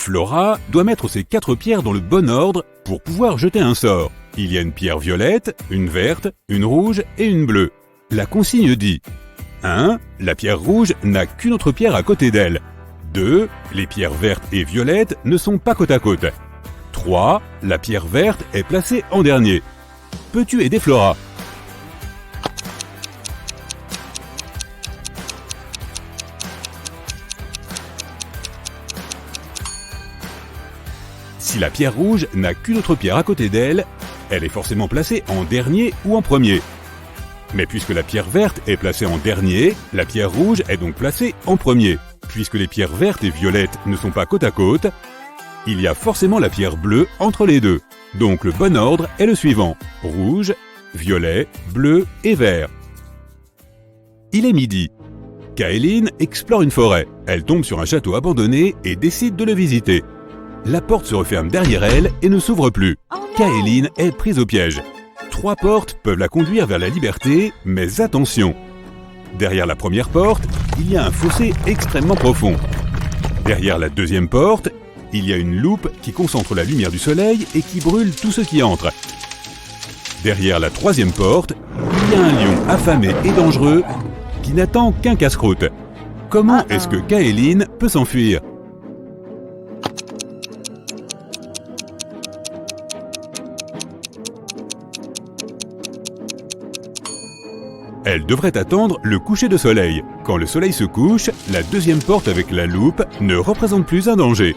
Flora doit mettre ses 4 pierres dans le bon ordre pour pouvoir jeter un sort. Il y a une pierre violette, une verte, une rouge et une bleue. La consigne dit 1. La pierre rouge n'a qu'une autre pierre à côté d'elle. 2. Les pierres vertes et violettes ne sont pas côte à côte. 3. La pierre verte est placée en dernier. Peux-tu aider Flora? Si la pierre rouge n'a qu'une autre pierre à côté d'elle, elle est forcément placée en dernier ou en premier. Mais puisque la pierre verte est placée en dernier, la pierre rouge est donc placée en premier. Puisque les pierres vertes et violettes ne sont pas côte à côte, il y a forcément la pierre bleue entre les deux. Donc le bon ordre est le suivant: rouge, violet, bleu et vert. Il est midi. Kaeline explore une forêt. Elle tombe sur un château abandonné et décide de le visiter. La porte se referme derrière elle et ne s'ouvre plus. Kaeline est prise au piège. 3 portes peuvent la conduire vers la liberté, mais attention! Derrière la première porte, il y a un fossé extrêmement profond. Derrière la deuxième porte, il y a une loupe qui concentre la lumière du soleil et qui brûle tout ce qui entre. Derrière la troisième porte, il y a un lion affamé et dangereux qui n'attend qu'un casse-croûte. Comment est-ce que Kaeline peut s'enfuir? Elle devrait attendre le coucher de soleil. Quand le soleil se couche, la deuxième porte avec la loupe ne représente plus un danger.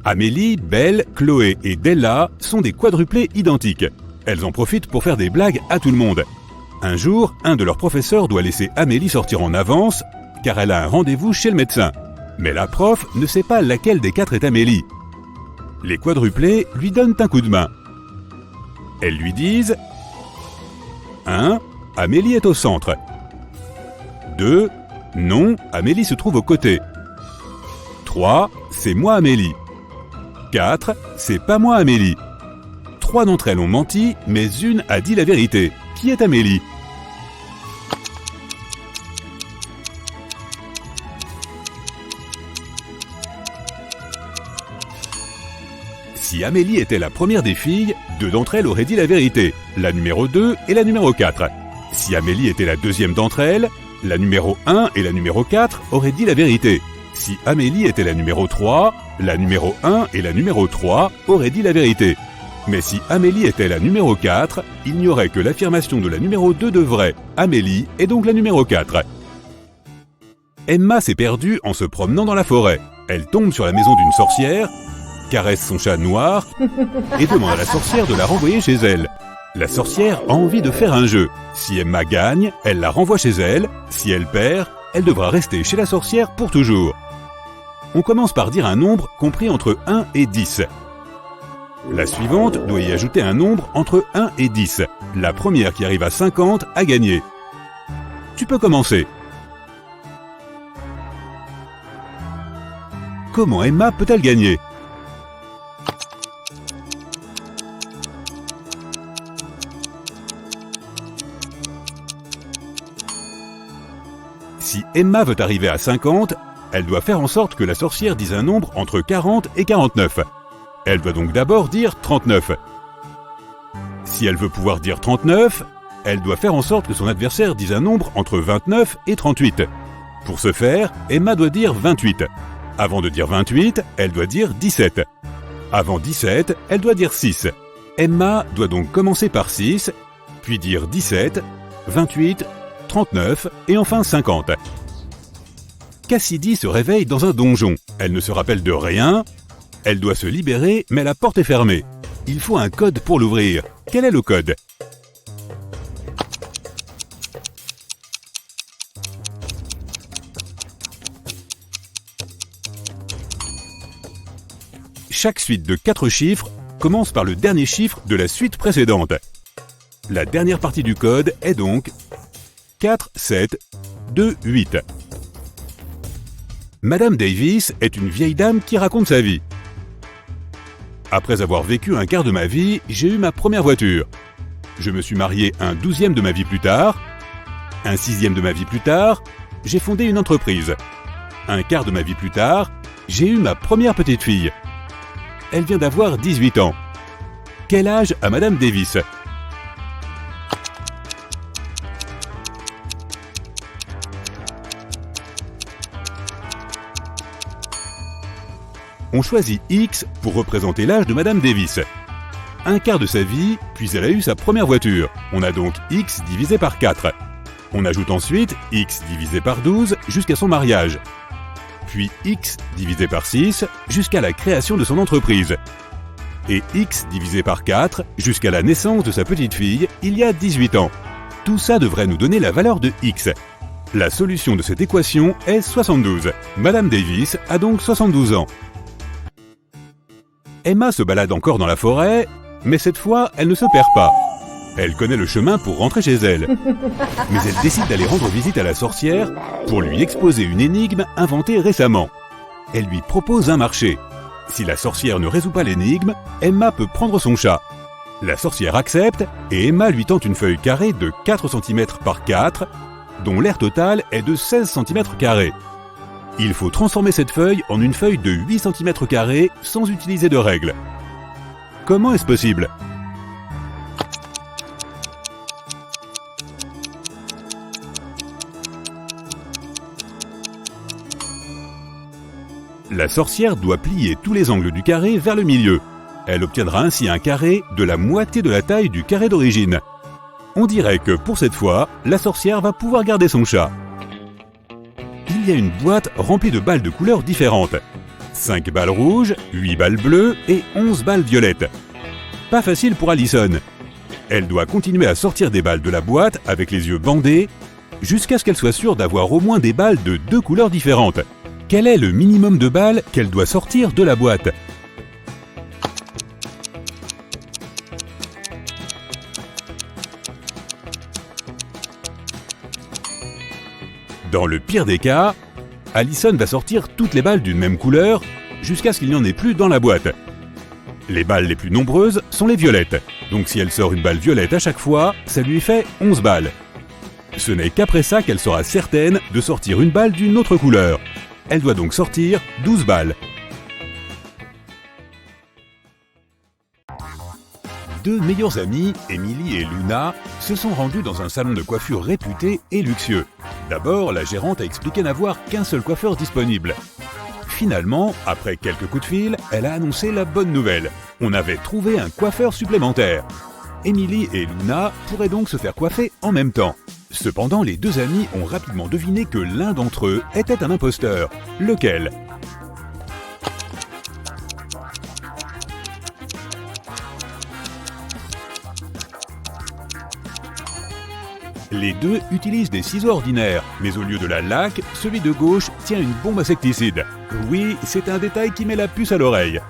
Amélie, Belle, Chloé et Della sont des quadruplés identiques. Elles en profitent pour faire des blagues à tout le monde. Un jour, un de leurs professeurs doit laisser Amélie sortir en avance car elle a un rendez-vous chez le médecin. Mais la prof ne sait pas laquelle des 4 est Amélie. Les quadruplés lui donnent un coup de main. Elles lui disent 1. Amélie est au centre. 2. Non, Amélie se trouve aux côtés. 3. C'est moi Amélie. 4. C'est pas moi Amélie. 3 d'entre elles ont menti, mais une a dit la vérité. Qui est Amélie? Si Amélie était la première des filles, 2 d'entre elles auraient dit la vérité, la numéro 2 et la numéro 4. Si Amélie était la deuxième d'entre elles, la numéro 1 et la numéro 4 auraient dit la vérité. Si Amélie était la numéro 3, la numéro 1 et la numéro 3 auraient dit la vérité. Mais si Amélie était la numéro 4, il n'y aurait que l'affirmation de la numéro 2 de vrai. Amélie est donc la numéro 4. Emma s'est perdue en se promenant dans la forêt. Elle tombe sur la maison d'une sorcière, caresse son chat noir et demande à la sorcière de la renvoyer chez elle. La sorcière a envie de faire un jeu. Si Emma gagne, elle la renvoie chez elle. Si elle perd, elle devra rester chez la sorcière pour toujours. On commence par dire un nombre compris entre 1 et 10. La suivante doit y ajouter un nombre entre 1 et 10. La première qui arrive à 50 a gagné. Tu peux commencer. Comment Emma peut-elle gagner? Si Emma veut arriver à 50, elle doit faire en sorte que la sorcière dise un nombre entre 40 et 49. Elle doit donc d'abord dire 39. Si elle veut pouvoir dire 39, elle doit faire en sorte que son adversaire dise un nombre entre 29 et 38. Pour ce faire, Emma doit dire 28. Avant de dire 28, elle doit dire 17. Avant 17, elle doit dire 6. Emma doit donc commencer par 6, puis dire 17, 28, 39 et enfin 50. Cassidy se réveille dans un donjon. Elle ne se rappelle de rien. Elle doit se libérer, mais la porte est fermée. Il faut un code pour l'ouvrir. Quel est le code? Chaque suite de 4 chiffres commence par le dernier chiffre de la suite précédente. La dernière partie du code est donc 4, 7, 2, 8. Madame Davis est une vieille dame qui raconte sa vie. Après avoir vécu un quart de ma vie, j'ai eu ma première voiture. Je me suis marié un 12e de ma vie plus tard. Un 6e de ma vie plus tard, j'ai fondé une entreprise. Un quart de ma vie plus tard, j'ai eu ma première petite fille. Elle vient d'avoir 18 ans. Quel âge a Madame Davis? On choisit X pour représenter l'âge de Madame Davis. Un quart de sa vie, puis elle a eu sa première voiture. On a donc X divisé par 4. On ajoute ensuite X divisé par 12 jusqu'à son mariage. Puis X divisé par 6 jusqu'à la création de son entreprise. Et X divisé par 4 jusqu'à la naissance de sa petite fille il y a 18 ans. Tout ça devrait nous donner la valeur de X. La solution de cette équation est 72. Madame Davis a donc 72 ans. Emma se balade encore dans la forêt, mais cette fois, elle ne se perd pas. Elle connaît le chemin pour rentrer chez elle. Mais elle décide d'aller rendre visite à la sorcière pour lui exposer une énigme inventée récemment. Elle lui propose un marché. Si la sorcière ne résout pas l'énigme, Emma peut prendre son chat. La sorcière accepte et Emma lui tend une feuille carrée de 4 cm par 4, dont l'aire totale est de 16 cm². Il faut transformer cette feuille en une feuille de 8 cm² sans utiliser de règles. Comment est-ce possible? La sorcière doit plier tous les angles du carré vers le milieu. Elle obtiendra ainsi un carré de la moitié de la taille du carré d'origine. On dirait que pour cette fois, la sorcière va pouvoir garder son chat. Il y a une boîte remplie de balles de couleurs différentes. 5 balles rouges, 8 balles bleues et 11 balles violettes. Pas facile pour Allison. Elle doit continuer à sortir des balles de la boîte avec les yeux bandés jusqu'à ce qu'elle soit sûre d'avoir au moins des balles de 2 couleurs différentes. Quel est le minimum de balles qu'elle doit sortir de la boîte? Dans le pire des cas, Allison va sortir toutes les balles d'une même couleur jusqu'à ce qu'il n'y en ait plus dans la boîte. Les balles les plus nombreuses sont les violettes, donc si elle sort une balle violette à chaque fois, ça lui fait 11 balles. Ce n'est qu'après ça qu'elle sera certaine de sortir une balle d'une autre couleur. Elle doit donc sortir 12 balles. Deux meilleures amies, Emily et Luna, se sont rendues dans un salon de coiffure réputé et luxueux. D'abord, la gérante a expliqué n'avoir qu'un seul coiffeur disponible. Finalement, après quelques coups de fil, elle a annoncé la bonne nouvelle. On avait trouvé un coiffeur supplémentaire. Emily et Luna pourraient donc se faire coiffer en même temps. Cependant, les deux amis ont rapidement deviné que l'un d'entre eux était un imposteur. Lequel ? Les deux utilisent des ciseaux ordinaires, mais au lieu de la laque, celui de gauche tient une bombe insecticide. Oui, c'est un détail qui met la puce à l'oreille.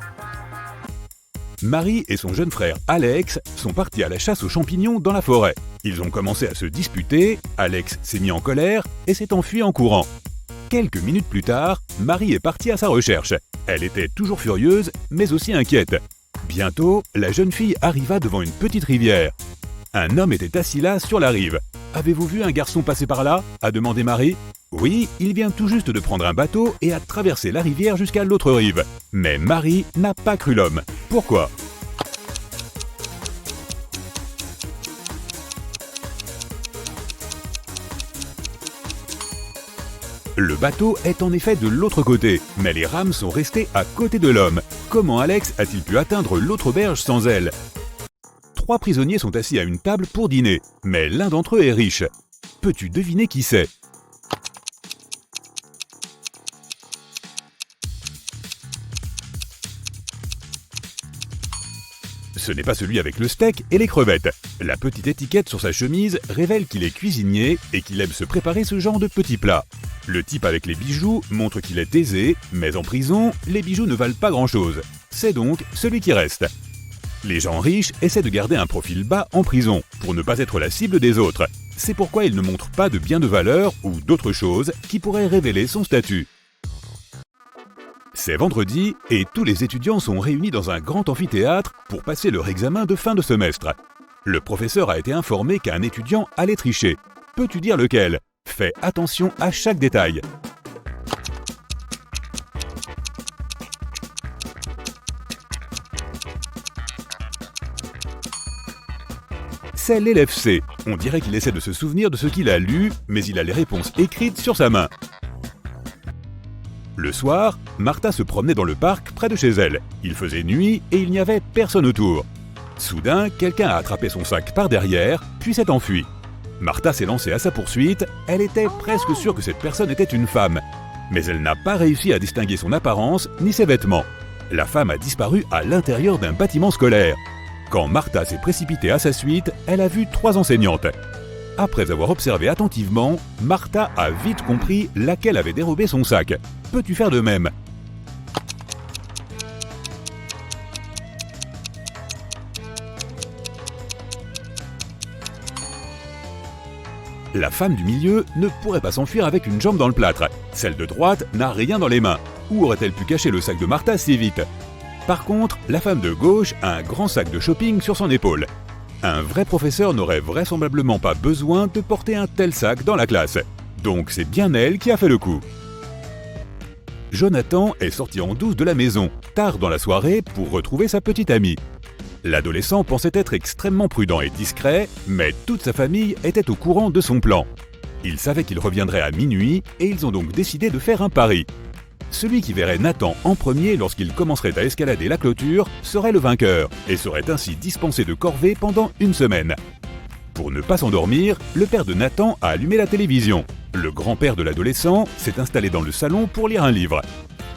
Marie et son jeune frère Alex sont partis à la chasse aux champignons dans la forêt. Ils ont commencé à se disputer, Alex s'est mis en colère et s'est enfui en courant. Quelques minutes plus tard, Marie est partie à sa recherche. Elle était toujours furieuse, mais aussi inquiète. Bientôt, la jeune fille arriva devant une petite rivière. Un homme était assis là sur la rive. « Avez-vous vu un garçon passer par là ?» a demandé Marie. « Oui, il vient tout juste de prendre un bateau et a traversé la rivière jusqu'à l'autre rive. » Mais Marie n'a pas cru l'homme. Pourquoi ? Le bateau est en effet de l'autre côté, mais les rames sont restées à côté de l'homme. Comment Alex a-t-il pu atteindre l'autre auberge sans elle ? 3 prisonniers sont assis à une table pour dîner, mais l'un d'entre eux est riche. Peux-tu deviner qui c'est ? Ce n'est pas celui avec le steak et les crevettes. La petite étiquette sur sa chemise révèle qu'il est cuisinier et qu'il aime se préparer ce genre de petits plats. Le type avec les bijoux montre qu'il est aisé, mais en prison, les bijoux ne valent pas grand-chose. C'est donc celui qui reste. Les gens riches essaient de garder un profil bas en prison, pour ne pas être la cible des autres. C'est pourquoi ils ne montrent pas de biens de valeur ou d'autres choses qui pourraient révéler son statut. C'est vendredi et tous les étudiants sont réunis dans un grand amphithéâtre pour passer leur examen de fin de semestre. Le professeur a été informé qu'un étudiant allait tricher. Peux-tu dire lequel ? Fais attention à chaque détail. C'est l'élève C. On dirait qu'il essaie de se souvenir de ce qu'il a lu, mais il a les réponses écrites sur sa main. Le soir, Martha se promenait dans le parc près de chez elle. Il faisait nuit et il n'y avait personne autour. Soudain, quelqu'un a attrapé son sac par derrière, puis s'est enfui. Martha s'est lancée à sa poursuite, elle était presque sûre que cette personne était une femme. Mais elle n'a pas réussi à distinguer son apparence ni ses vêtements. La femme a disparu à l'intérieur d'un bâtiment scolaire. Quand Martha s'est précipitée à sa suite, elle a vu 3 enseignantes. Après avoir observé attentivement, Martha a vite compris laquelle avait dérobé son sac. Peux-tu faire de même ? La femme du milieu ne pourrait pas s'enfuir avec une jambe dans le plâtre. Celle de droite n'a rien dans les mains. Où aurait-elle pu cacher le sac de Martha si vite ? Par contre, la femme de gauche a un grand sac de shopping sur son épaule. Un vrai professeur n'aurait vraisemblablement pas besoin de porter un tel sac dans la classe. Donc c'est bien elle qui a fait le coup. Jonathan est sorti en douce de la maison, tard dans la soirée, pour retrouver sa petite amie. L'adolescent pensait être extrêmement prudent et discret, mais toute sa famille était au courant de son plan. Il savait qu'il reviendrait à minuit et ils ont donc décidé de faire un pari. Celui qui verrait Nathan en premier lorsqu'il commencerait à escalader la clôture serait le vainqueur et serait ainsi dispensé de corvée pendant 1 semaine. Pour ne pas s'endormir, le père de Nathan a allumé la télévision. Le grand-père de l'adolescent s'est installé dans le salon pour lire un livre.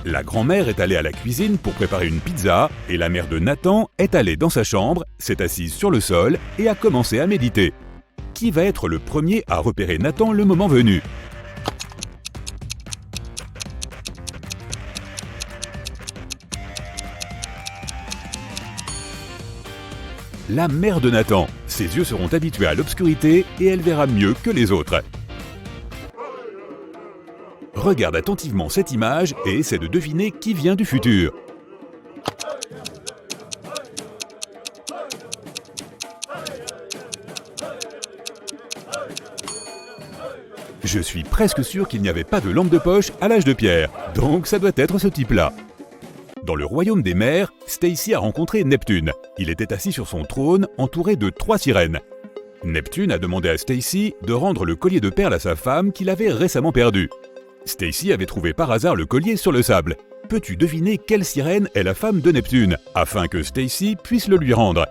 La grand-mère est allée à la cuisine pour préparer une pizza et la mère de Nathan est allée dans sa chambre, s'est assise sur le sol et a commencé à méditer. Qui va être le premier à repérer Nathan le moment venu ? La mère de Nathan. Ses yeux seront habitués à l'obscurité et elle verra mieux que les autres. Regarde attentivement cette image et essaie de deviner qui vient du futur. Je suis presque sûr qu'il n'y avait pas de lampe de poche à l'âge de pierre, donc ça doit être ce type-là. Dans le royaume des mers, Stacy a rencontré Neptune. Il était assis sur son trône, entouré de 3 sirènes. Neptune a demandé à Stacy de rendre le collier de perles à sa femme qu'il avait récemment perdu. Stacy avait trouvé par hasard le collier sur le sable. Peux-tu deviner quelle sirène est la femme de Neptune, afin que Stacy puisse le lui rendre ?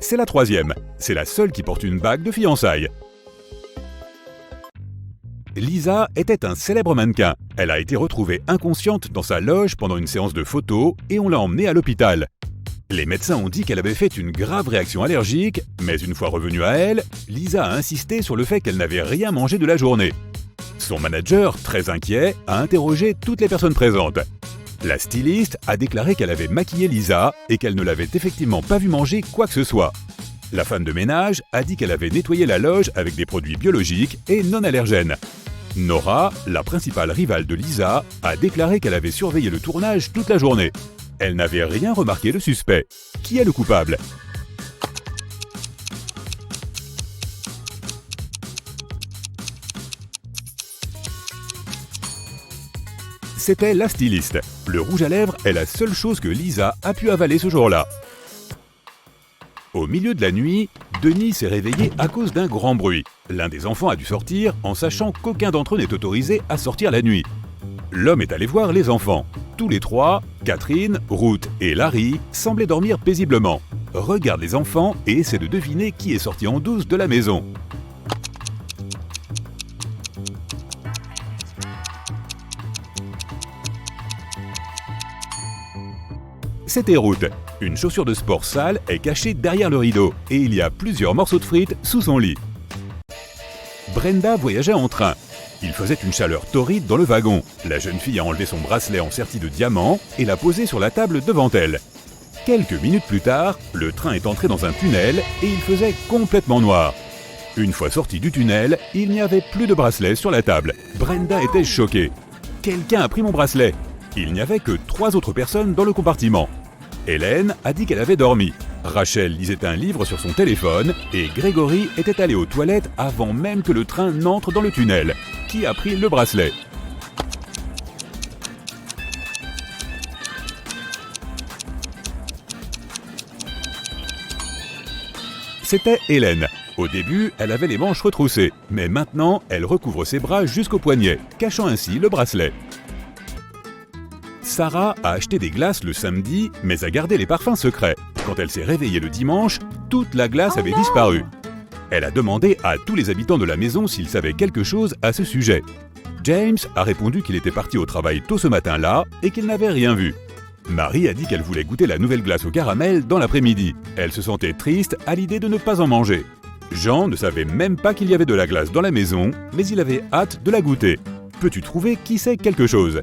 C'est la 3e. C'est la seule qui porte une bague de fiançailles. Lisa était un célèbre mannequin. Elle a été retrouvée inconsciente dans sa loge pendant une séance de photos et on l'a emmenée à l'hôpital. Les médecins ont dit qu'elle avait fait une grave réaction allergique, mais une fois revenue à elle, Lisa a insisté sur le fait qu'elle n'avait rien mangé de la journée. Son manager, très inquiet, a interrogé toutes les personnes présentes. La styliste a déclaré qu'elle avait maquillé Lisa et qu'elle ne l'avait effectivement pas vue manger quoi que ce soit. La femme de ménage a dit qu'elle avait nettoyé la loge avec des produits biologiques et non allergènes. Nora, la principale rivale de Lisa, a déclaré qu'elle avait surveillé le tournage toute la journée. Elle n'avait rien remarqué de suspect. Qui est le coupable ? C'était la styliste. Le rouge à lèvres est la seule chose que Lisa a pu avaler ce jour-là. Au milieu de la nuit, Denis s'est réveillé à cause d'un grand bruit. L'un des enfants a dû sortir en sachant qu'aucun d'entre eux n'est autorisé à sortir la nuit. L'homme est allé voir les enfants. Tous les 3, Catherine, Ruth et Larry, semblaient dormir paisiblement. Regarde les enfants et essaie de deviner qui est sorti en douce de la maison. C'était Ruth. Une chaussure de sport sale est cachée derrière le rideau et il y a plusieurs morceaux de frites sous son lit. Brenda voyageait en train. Il faisait une chaleur torride dans le wagon. La jeune fille a enlevé son bracelet en serti de diamants et l'a posé sur la table devant elle. Quelques minutes plus tard, le train est entré dans un tunnel et il faisait complètement noir. Une fois sorti du tunnel, il n'y avait plus de bracelet sur la table. Brenda était choquée. « Quelqu'un a pris mon bracelet !» Il n'y avait que 3 autres personnes dans le compartiment. Hélène a dit qu'elle avait dormi. Rachel lisait un livre sur son téléphone et Grégory était allé aux toilettes avant même que le train n'entre dans le tunnel. Qui a pris le bracelet ? C'était Hélène. Au début, elle avait les manches retroussées, mais maintenant, elle recouvre ses bras jusqu'aux poignets, cachant ainsi le bracelet. Sarah a acheté des glaces le samedi, mais a gardé les parfums secrets. Quand elle s'est réveillée le dimanche, toute la glace avait disparu. Elle a demandé à tous les habitants de la maison s'ils savaient quelque chose à ce sujet. James a répondu qu'il était parti au travail tôt ce matin-là et qu'il n'avait rien vu. Marie a dit qu'elle voulait goûter la nouvelle glace au caramel dans l'après-midi. Elle se sentait triste à l'idée de ne pas en manger. Jean ne savait même pas qu'il y avait de la glace dans la maison, mais il avait hâte de la goûter. Peux-tu trouver qui sait quelque chose ?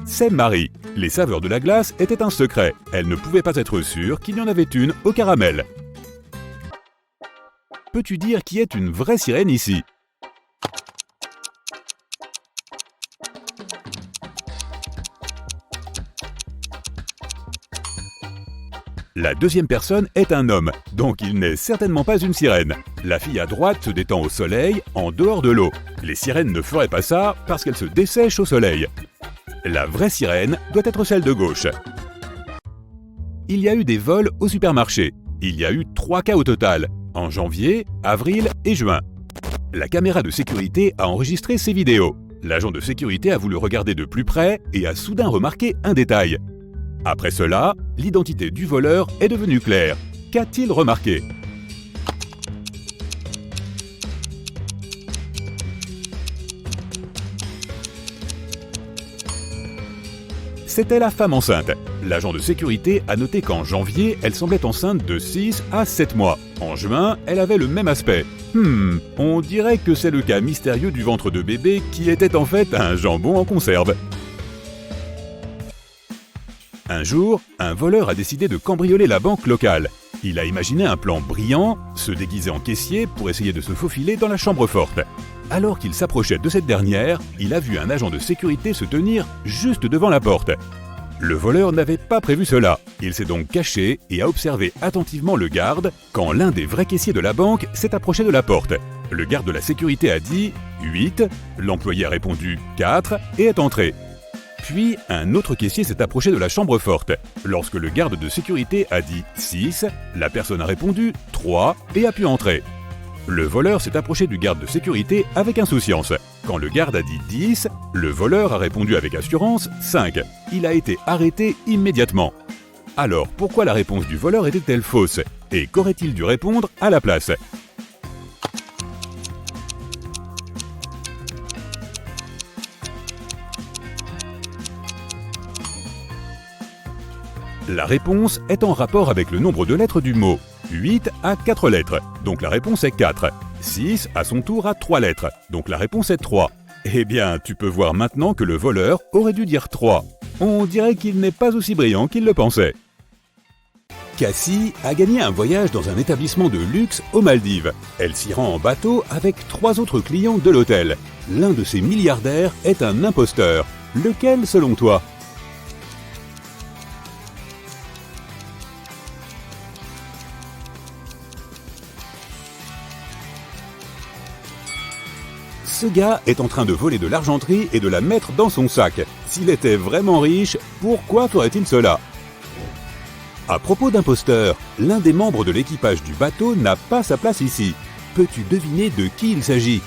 C'est Marie. Les saveurs de la glace étaient un secret. Elle ne pouvait pas être sûre qu'il y en avait une au caramel. Peux-tu dire qui est une vraie sirène ici ? La deuxième personne est un homme, donc il n'est certainement pas une sirène. La fille à droite se détend au soleil, en dehors de l'eau. Les sirènes ne feraient pas ça parce qu'elles se dessèchent au soleil. La vraie sirène doit être celle de gauche. Il y a eu des vols au supermarché. Il y a eu 3 cas au total, en janvier, avril et juin. La caméra de sécurité a enregistré ces vidéos. L'agent de sécurité a voulu regarder de plus près et a soudain remarqué un détail. Après cela, l'identité du voleur est devenue claire. Qu'a-t-il remarqué ? C'était la femme enceinte. L'agent de sécurité a noté qu'en janvier, elle semblait enceinte de 6 à 7 mois. En juin, elle avait le même aspect. On dirait que c'est le cas mystérieux du ventre de bébé qui était en fait un jambon en conserve. Un jour, un voleur a décidé de cambrioler la banque locale. Il a imaginé un plan brillant, se déguiser en caissier pour essayer de se faufiler dans la chambre forte. Alors qu'il s'approchait de cette dernière, il a vu un agent de sécurité se tenir juste devant la porte. Le voleur n'avait pas prévu cela. Il s'est donc caché et a observé attentivement le garde quand l'un des vrais caissiers de la banque s'est approché de la porte. Le garde de la sécurité a dit « 8 », l'employé a répondu « 4 » et est entré. Puis, un autre caissier s'est approché de la chambre forte. Lorsque le garde de sécurité a dit « 6 », la personne a répondu « 3 » et a pu entrer. Le voleur s'est approché du garde de sécurité avec insouciance. Quand le garde a dit 10, le voleur a répondu avec assurance 5. Il a été arrêté immédiatement. Alors, pourquoi la réponse du voleur était-elle fausse ? Et qu'aurait-il dû répondre à la place ? La réponse est en rapport avec le nombre de lettres du mot. 8 a 4 lettres, donc la réponse est 4. 6 à son tour a 3 lettres, donc la réponse est 3. Eh bien, tu peux voir maintenant que le voleur aurait dû dire 3. On dirait qu'il n'est pas aussi brillant qu'il le pensait. Cassie a gagné un voyage dans un établissement de luxe aux Maldives. Elle s'y rend en bateau avec 3 autres clients de l'hôtel. L'un de ces milliardaires est un imposteur. Lequel selon toi ? Ce gars est en train de voler de l'argenterie et de la mettre dans son sac. S'il était vraiment riche, pourquoi ferait-il cela ? À propos d'imposteurs, l'un des membres de l'équipage du bateau n'a pas sa place ici. Peux-tu deviner de qui il s'agit ?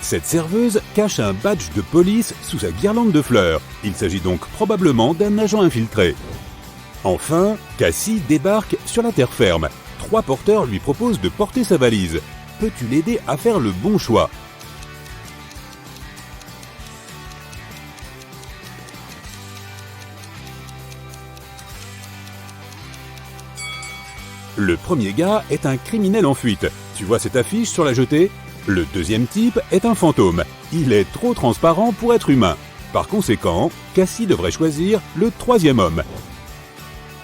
Cette serveuse cache un badge de police sous sa guirlande de fleurs. Il s'agit donc probablement d'un agent infiltré. Enfin, Cassie débarque sur la terre ferme. 3 porteurs lui proposent de porter sa valise. Peux-tu l'aider à faire le bon choix ? Le premier gars est un criminel en fuite. Tu vois cette affiche sur la jetée ? Le deuxième type est un fantôme. Il est trop transparent pour être humain. Par conséquent, Cassie devrait choisir le 3e homme.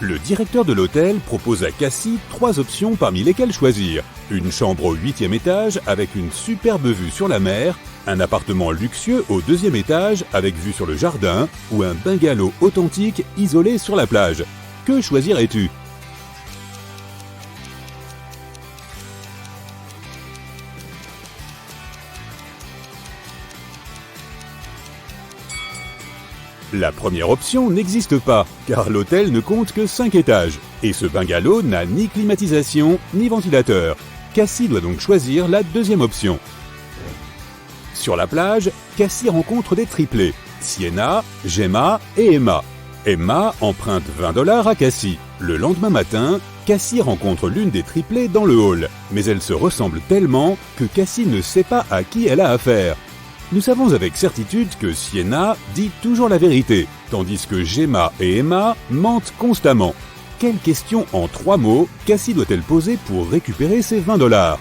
Le directeur de l'hôtel propose à Cassie 3 options parmi lesquelles choisir. Une chambre au 8e étage avec une superbe vue sur la mer, un appartement luxueux au 2e étage avec vue sur le jardin ou un bungalow authentique isolé sur la plage. Que choisirais-tu ? La première option n'existe pas, car l'hôtel ne compte que 5 étages, et ce bungalow n'a ni climatisation ni ventilateur. Cassie doit donc choisir la deuxième option. Sur la plage, Cassie rencontre des triplés, Sienna, Gemma et Emma. Emma emprunte $20 à Cassie. Le lendemain matin, Cassie rencontre l'une des triplés dans le hall, mais elles se ressemblent tellement que Cassie ne sait pas à qui elle a affaire. Nous savons avec certitude que Sienna dit toujours la vérité, tandis que Gemma et Emma mentent constamment. Quelle question en 3 mots Cassie doit-elle poser pour récupérer ses $20 ?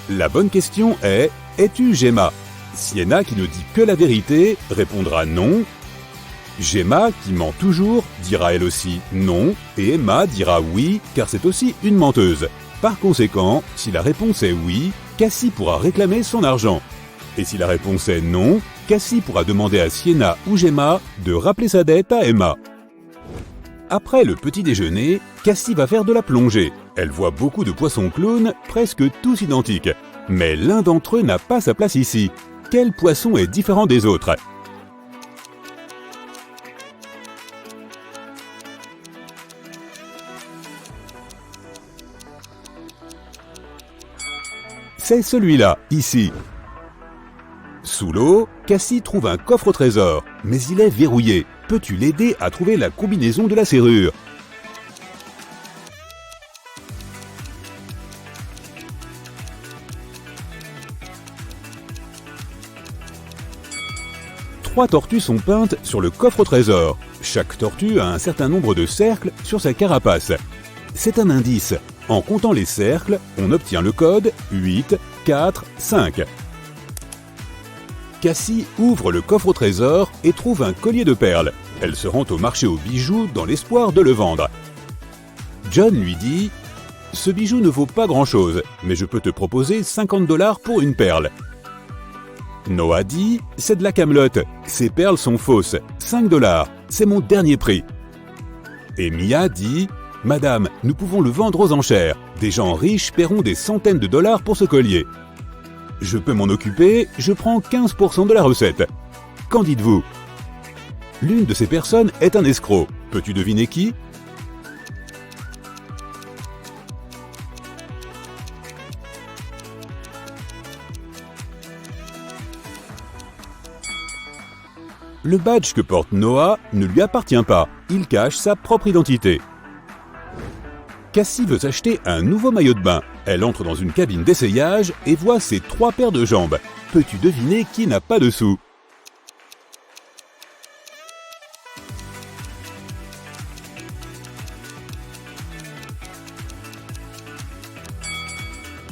La bonne question est « Es-tu Gemma ?» Sienna, qui ne dit que la vérité, répondra non. Gemma, qui ment toujours, dira elle aussi non, et Emma dira oui, car c'est aussi une menteuse. Par conséquent, si la réponse est oui, Cassie pourra réclamer son argent. Et si la réponse est non, Cassie pourra demander à Sienna ou Gemma de rappeler sa dette à Emma. Après le petit déjeuner, Cassie va faire de la plongée. Elle voit beaucoup de poissons clowns, presque tous identiques. Mais l'un d'entre eux n'a pas sa place ici. Quel poisson est différent des autres ? C'est celui-là, ici. Sous l'eau, Cassie trouve un coffre au trésor, mais il est verrouillé. Peux-tu l'aider à trouver la combinaison de la serrure ? Trois tortues sont peintes sur le coffre au trésor. Chaque tortue a un certain nombre de cercles sur sa carapace. C'est un indice. En comptant les cercles, on obtient le code 8, 4, 5. Cassie ouvre le coffre au trésor et trouve un collier de perles. Elle se rend au marché aux bijoux dans l'espoir de le vendre. John lui dit « Ce bijou ne vaut pas grand-chose, mais je peux te proposer $50 pour une perle. » Noah dit « C'est de la camelote, ces perles sont fausses, $5, c'est mon dernier prix. » Et Mia dit « Madame, nous pouvons le vendre aux enchères, des gens riches paieront des centaines de dollars pour ce collier. » Je peux m'en occuper, je prends 15% de la recette. Qu'en dites-vous ? L'une de ces personnes est un escroc. Peux-tu deviner qui ? Le badge que porte Noah ne lui appartient pas. Il cache sa propre identité. Cassie veut acheter un nouveau maillot de bain. Elle entre dans une cabine d'essayage et voit ses 3 paires de jambes. Peux-tu deviner qui n'a pas de sous ?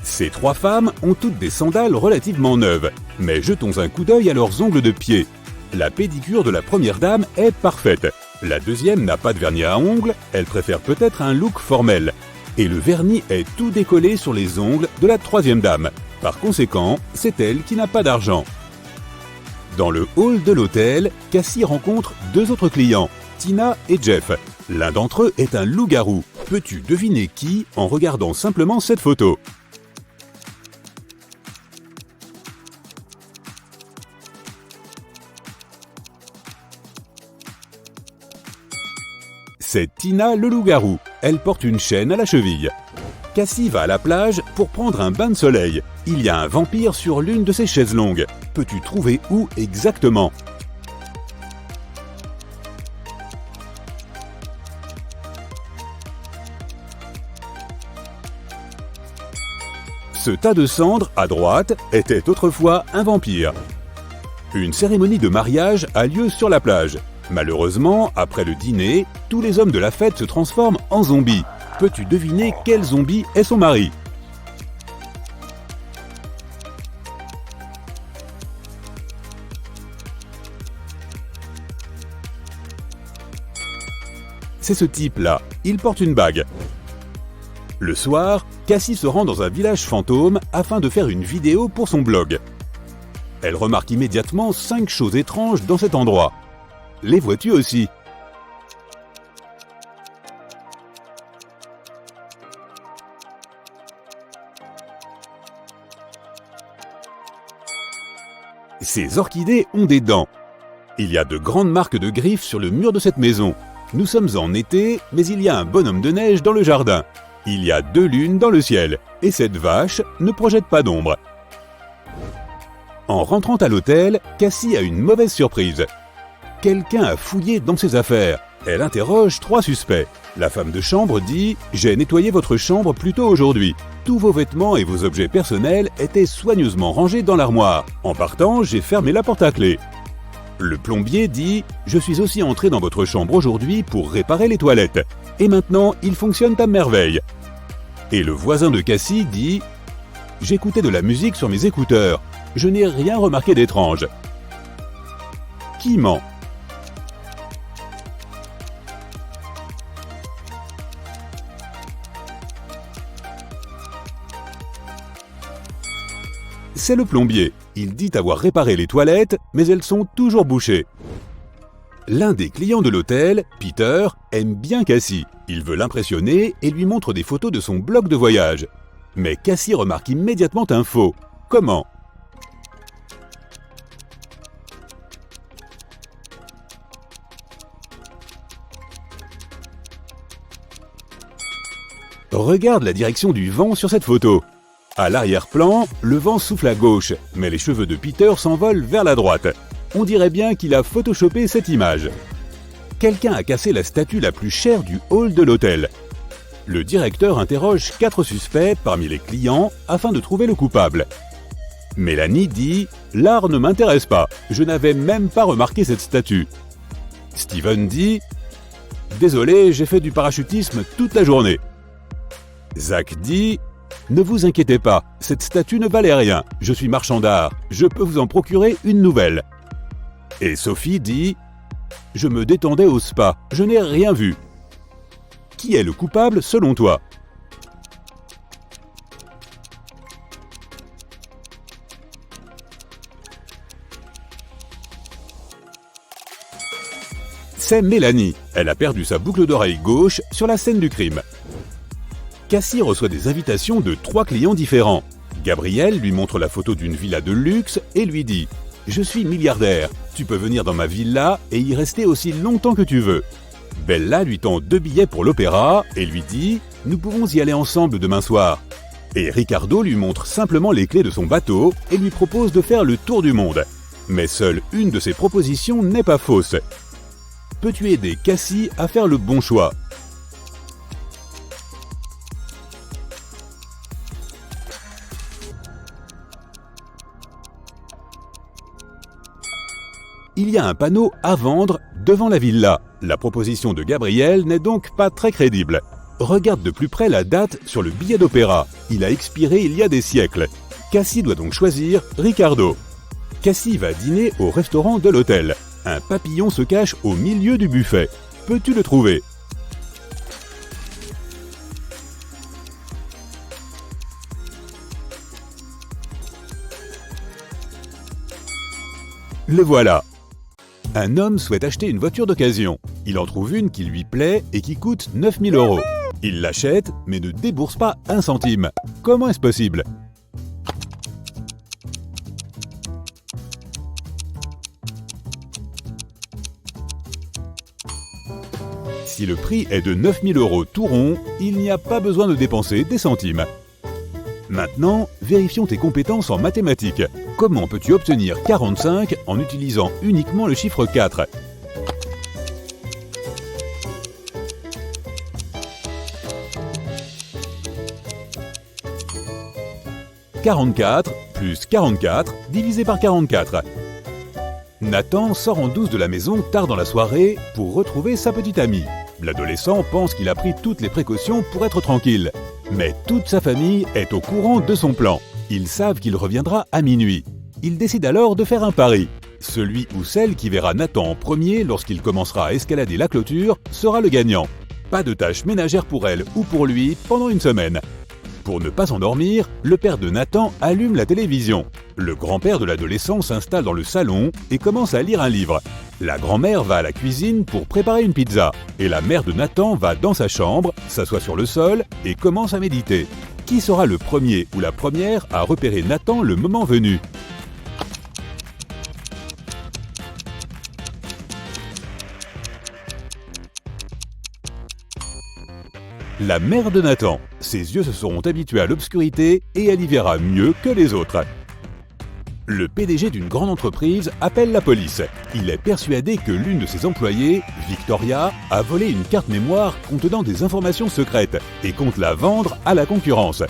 Ces 3 femmes ont toutes des sandales relativement neuves. Mais jetons un coup d'œil à leurs ongles de pied. La pédicure de la première dame est parfaite. La deuxième n'a pas de vernis à ongles, elle préfère peut-être un look formel. Et le vernis est tout décollé sur les ongles de la troisième dame. Par conséquent, c'est elle qui n'a pas d'argent. Dans le hall de l'hôtel, Cassie rencontre 2 autres clients, Tina et Jeff. L'un d'entre eux est un loup-garou. Peux-tu deviner qui en regardant simplement cette photo ? C'est Tina le loup-garou. Elle porte une chaîne à la cheville. Cassie va à la plage pour prendre un bain de soleil. Il y a un vampire sur l'une de ses chaises longues. Peux-tu trouver où exactement ? Ce tas de cendres, à droite, était autrefois un vampire. Une cérémonie de mariage a lieu sur la plage. Malheureusement, après le dîner, tous les hommes de la fête se transforment en zombies. Peux-tu deviner quel zombie est son mari ? C'est ce type-là. Il porte une bague. Le soir, Cassie se rend dans un village fantôme afin de faire une vidéo pour son blog. Elle remarque immédiatement 5 choses étranges dans cet endroit. Les vois-tu aussi ? Ces orchidées ont des dents. Il y a de grandes marques de griffes sur le mur de cette maison. Nous sommes en été, mais il y a un bonhomme de neige dans le jardin. Il y a 2 lunes dans le ciel, et cette vache ne projette pas d'ombre. En rentrant à l'hôtel, Cassie a une mauvaise surprise. Quelqu'un a fouillé dans ses affaires. Elle interroge 3 suspects. La femme de chambre dit « J'ai nettoyé votre chambre plus tôt aujourd'hui. Tous vos vêtements et vos objets personnels étaient soigneusement rangés dans l'armoire. En partant, j'ai fermé la porte à clé. » Le plombier dit « Je suis aussi entré dans votre chambre aujourd'hui pour réparer les toilettes. Et maintenant, ils fonctionnent à merveille. » Et le voisin de Cassie dit « J'écoutais de la musique sur mes écouteurs. Je n'ai rien remarqué d'étrange. » Qui ment? C'est le plombier. Il dit avoir réparé les toilettes, mais elles sont toujours bouchées. L'un des clients de l'hôtel, Peter, aime bien Cassie. Il veut l'impressionner et lui montre des photos de son blog de voyage. Mais Cassie remarque immédiatement un faux. Comment? Regarde la direction du vent sur cette photo. À l'arrière-plan, le vent souffle à gauche, mais les cheveux de Peter s'envolent vers la droite. On dirait bien qu'il a photoshopé cette image. Quelqu'un a cassé la statue la plus chère du hall de l'hôtel. Le directeur interroge 4 suspects parmi les clients afin de trouver le coupable. Mélanie dit « L'art ne m'intéresse pas, je n'avais même pas remarqué cette statue. » Steven dit « Désolé, j'ai fait du parachutisme toute la journée. » Zach dit « Ne vous inquiétez pas, cette statue ne valait rien, je suis marchand d'art, je peux vous en procurer une nouvelle. » Et Sophie dit « Je me détendais au spa, je n'ai rien vu. » Qui est le coupable selon toi? C'est Mélanie. Elle a perdu sa boucle d'oreille gauche sur la scène du crime. Cassie reçoit des invitations de 3 clients différents. Gabriel lui montre la photo d'une villa de luxe et lui dit « Je suis milliardaire, tu peux venir dans ma villa et y rester aussi longtemps que tu veux. » Bella lui tend 2 billets pour l'opéra et lui dit « Nous pouvons y aller ensemble demain soir. » Et Ricardo lui montre simplement les clés de son bateau et lui propose de faire le tour du monde. Mais seule une de ses propositions n'est pas fausse. Peux-tu aider Cassie à faire le bon choix? Il y a un panneau à vendre devant la villa. La proposition de Gabriel n'est donc pas très crédible. Regarde de plus près la date sur le billet d'opéra. Il a expiré il y a des siècles. Cassie doit donc choisir Ricardo. Cassie va dîner au restaurant de l'hôtel. Un papillon se cache au milieu du buffet. Peux-tu le trouver? Le voilà. Un homme souhaite acheter une voiture d'occasion. Il en trouve une qui lui plaît et qui coûte 9 000 €. Il l'achète, mais ne débourse pas un centime. Comment est-ce possible? Si le prix est de 9 000 € tout rond, il n'y a pas besoin de dépenser des centimes. Maintenant, vérifions tes compétences en mathématiques. Comment peux-tu obtenir 45 en utilisant uniquement le chiffre 4? « 44 plus 44 divisé par 44. » Nathan sort en douce de la maison tard dans la soirée pour retrouver sa petite amie. L'adolescent pense qu'il a pris toutes les précautions pour être tranquille. Mais toute sa famille est au courant de son plan. Ils savent qu'il reviendra à minuit. Ils décident alors de faire un pari. Celui ou celle qui verra Nathan en premier lorsqu'il commencera à escalader la clôture sera le gagnant. Pas de tâches ménagères pour elle ou pour lui pendant une semaine. Pour ne pas s'endormir, le père de Nathan allume la télévision. Le grand-père de l'adolescent s'installe dans le salon et commence à lire un livre. La grand-mère va à la cuisine pour préparer une pizza. Et la mère de Nathan va dans sa chambre, s'assoit sur le sol et commence à méditer. Qui sera le premier ou la première à repérer Nathan le moment venu? la mère de Nathan. Ses yeux se seront habitués à l'obscurité et elle y verra mieux que les autres. Le PDG d'une grande entreprise appelle la police. Il est persuadé que l'une de ses employées, Victoria, a volé une carte mémoire contenant des informations secrètes et compte la vendre à la concurrence.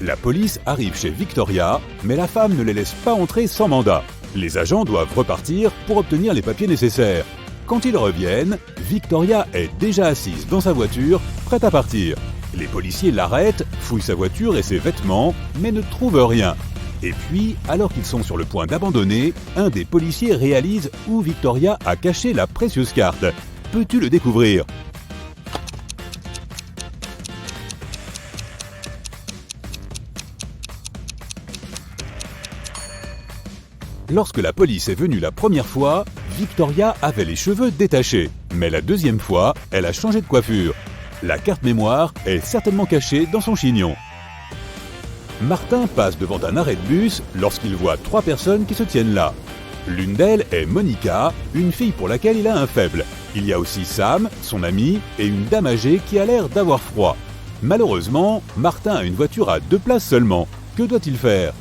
La police arrive chez Victoria, mais la femme ne les laisse pas entrer sans mandat. Les agents doivent repartir pour obtenir les papiers nécessaires. Quand ils reviennent, Victoria est déjà assise dans sa voiture, prête à partir. Les policiers l'arrêtent, fouillent sa voiture et ses vêtements, mais ne trouvent rien. Et puis, alors qu'ils sont sur le point d'abandonner, un des policiers réalise où Victoria a caché la précieuse carte. Peux-tu le découvrir ? Lorsque la police est venue la première fois, Victoria avait les cheveux détachés. Mais la deuxième fois, elle a changé de coiffure. La carte mémoire est certainement cachée dans son chignon. Martin passe devant un arrêt de bus lorsqu'il voit 3 personnes qui se tiennent là. L'une d'elles est Monica, une fille pour laquelle il a un faible. Il y a aussi Sam, son ami, et une dame âgée qui a l'air d'avoir froid. Malheureusement, Martin a une voiture à 2 places seulement. Que doit-il faire ?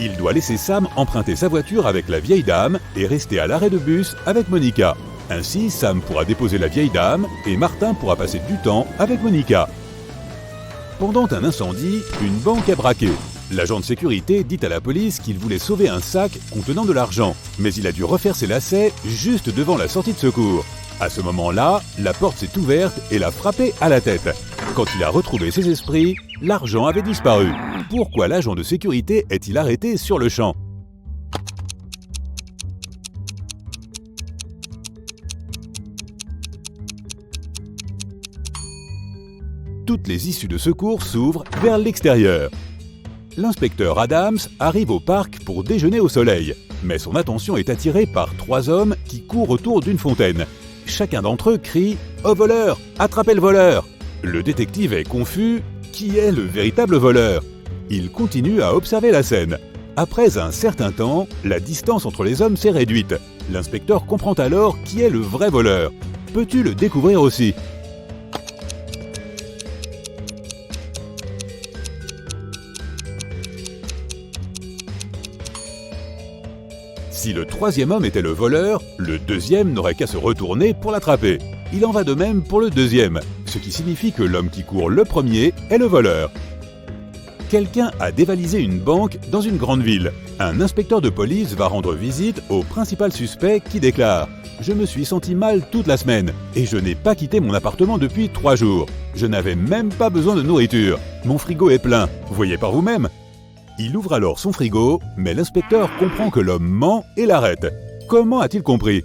Il doit laisser Sam emprunter sa voiture avec la vieille dame et rester à l'arrêt de bus avec Monica. Ainsi, Sam pourra déposer la vieille dame et Martin pourra passer du temps avec Monica. Pendant un incendie, une banque est braquée. L'agent de sécurité dit à la police qu'il voulait sauver un sac contenant de l'argent, mais il a dû refaire ses lacets juste devant la sortie de secours. À ce moment-là, la porte s'est ouverte et l'a frappé à la tête. Quand il a retrouvé ses esprits, l'argent avait disparu. Pourquoi l'agent de sécurité est-il arrêté sur le champ ? Toutes les issues de secours s'ouvrent vers l'extérieur. L'inspecteur Adams arrive au parc pour déjeuner au soleil, mais son attention est attirée par 3 hommes qui courent autour d'une fontaine. Chacun d'entre eux crie « Au voleur ! Attrapez le voleur !» Le détective est confus. Qui est le véritable voleur ? Il continue à observer la scène. Après un certain temps, la distance entre les hommes s'est réduite. L'inspecteur comprend alors qui est le vrai voleur. Peux-tu le découvrir aussi ? Si le 3e homme était le voleur, le 2e n'aurait qu'à se retourner pour l'attraper. Il en va de même pour le 2e, ce qui signifie que l'homme qui court le premier est le voleur. Quelqu'un a dévalisé une banque dans une grande ville. Un inspecteur de police va rendre visite au principal suspect qui déclare « Je me suis senti mal toute la semaine et je n'ai pas quitté mon appartement depuis 3 jours. Je n'avais même pas besoin de nourriture. Mon frigo est plein. Voyez par vous-même. » Il ouvre alors son frigo, mais l'inspecteur comprend que l'homme ment et l'arrête. Comment a-t-il compris ?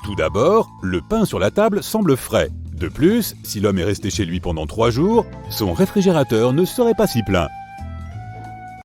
Tout d'abord, le pain sur la table semble frais. De plus, si l'homme est resté chez lui pendant 3 jours, son réfrigérateur ne serait pas si plein.